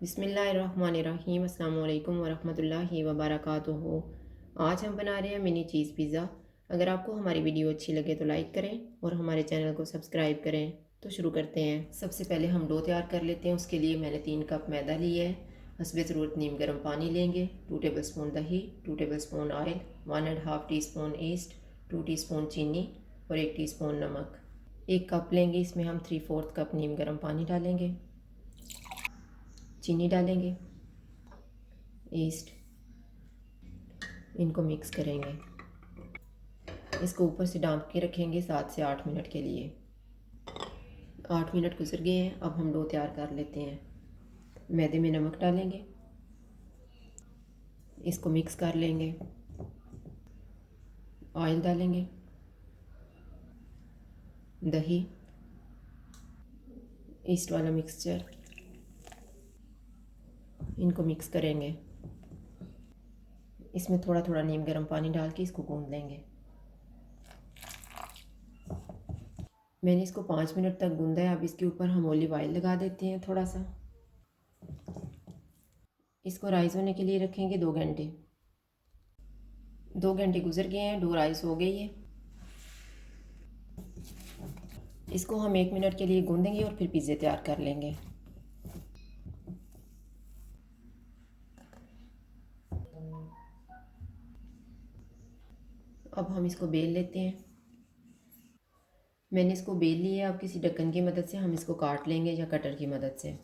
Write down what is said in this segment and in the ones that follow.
बिस्मिल्लाहिर्रहमानिर्रहीम अस्सलाम वालेकुम वरहमतुल्लाहि वबरकातुहू। आज हम बना रहे हैं मिनी चीज़ पिज़्ज़ा। अगर आपको हमारी वीडियो अच्छी लगे तो लाइक करें और हमारे चैनल को सब्सक्राइब करें। तो शुरू करते हैं। सबसे पहले हम डो तैयार कर लेते हैं। उसके लिए मैंने 3 कप मैदा लिया है। हस्बे ज़रूरत नीम गर्म पानी लेंगे, 2 टेबल स्पून दही, 2 table spoon oil, 1.5 teaspoon east, 2 teaspoon चीनी और 1 टीस्पून नमक। 1 कप लेंगे, इसमें हम 3/4 कप नीम गर्म पानी डालेंगे, चीनी डालेंगे, ईस्ट, इनको मिक्स करेंगे। इसको ऊपर से ढाँप के रखेंगे 7 से 8 मिनट के लिए। 8 मिनट गुजर गए हैं। अब हम डो तैयार कर लेते हैं। मैदे में नमक डालेंगे, इसको मिक्स कर लेंगे, ऑयल डालेंगे, दही, ईस्ट वाला मिक्सचर, इनको मिक्स करेंगे। इसमें थोड़ा थोड़ा नीम गर्म पानी डाल के इसको गूंद लेंगे। मैंने इसको 5 मिनट तक गूंदा है। अब इसके ऊपर हम ऑलिव ऑयल लगा देते हैं थोड़ा सा। इसको राइस होने के लिए रखेंगे 2 घंटे। 2 घंटे गुजर गए हैं, डो राइस हो गई है। इसको हम 1 मिनट के लिए गूंदेंगे और फिर पिज़्ज़े तैयार कर लेंगे। अब हम इसको बेल लेते हैं। मैंने इसको बेल लिया। अब किसी ढक्कन की मदद से हम इसको काट लेंगे या कटर की मदद से।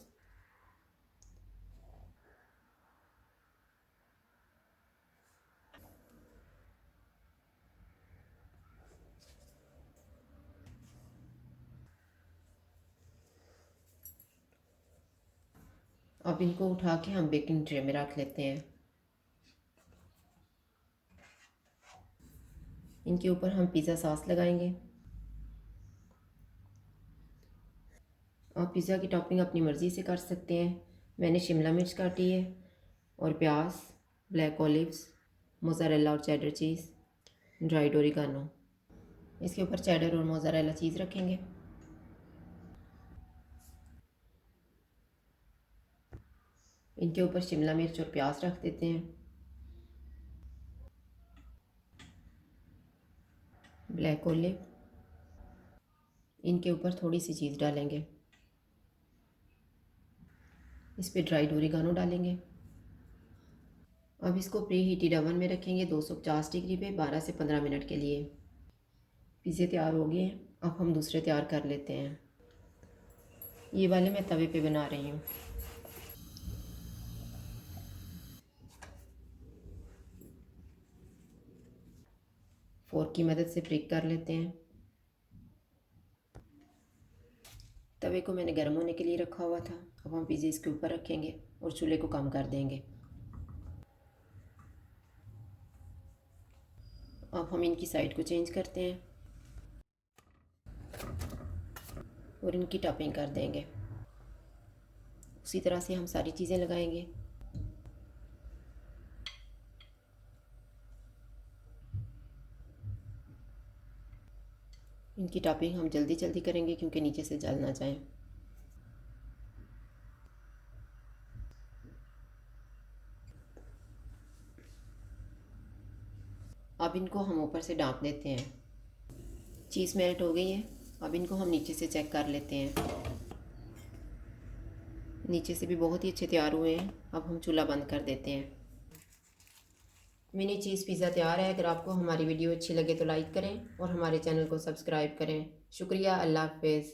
अब इनको उठा के हम बेकिंग ट्रे में रख लेते हैं। इनके ऊपर हम पिज़्ज़ा सॉस लगाएंगे। आप पिज़्ज़ा की टॉपिंग अपनी मर्ज़ी से कर सकते हैं। मैंने शिमला मिर्च काटी है और प्याज, ब्लैक ऑलिव्स, मोज़रेला और चेडर चीज़, ड्राइड ओरिगानो। इसके ऊपर चेडर और मोज़रेला चीज़ रखेंगे। इनके ऊपर शिमला मिर्च और प्याज रख देते हैं। ब्लैक ऑलिव, इनके ऊपर थोड़ी सी चीज़ डालेंगे। इस पर ड्राइड ओरिगानो डालेंगे। अब इसको प्री हीटेड ओवन में रखेंगे 250 डिग्री पे 12 से 15 मिनट के लिए। पिज़्ज़े तैयार हो गए हैं। अब हम दूसरे तैयार कर लेते हैं। ये वाले मैं तवे पे बना रही हूँ। फोर्क की मदद से प्रिक कर लेते हैं। तवे को मैंने गर्म होने के लिए रखा हुआ था। अब हम पिज़्ज़े इसके ऊपर रखेंगे और चूल्हे को कम कर देंगे। अब हम इनकी साइड को चेंज करते हैं और इनकी टॉपिंग कर देंगे। उसी तरह से हम सारी चीज़ें लगाएंगे। इनकी टॉपिंग हम जल्दी जल्दी करेंगे क्योंकि नीचे से जल ना जाए। अब इनको हम ऊपर से ढाँप देते हैं। चीज़ मेल्ट हो गई है। अब इनको हम नीचे से चेक कर लेते हैं। नीचे से भी बहुत ही अच्छे तैयार हुए हैं। अब हम चूल्हा बंद कर देते हैं। मिनी चीज़ पिज़्ज़ा तैयार है। अगर आपको हमारी वीडियो अच्छी लगे तो लाइक करें और हमारे चैनल को सब्सक्राइब करें। शुक्रिया। अल्लाह हाफ़िज़।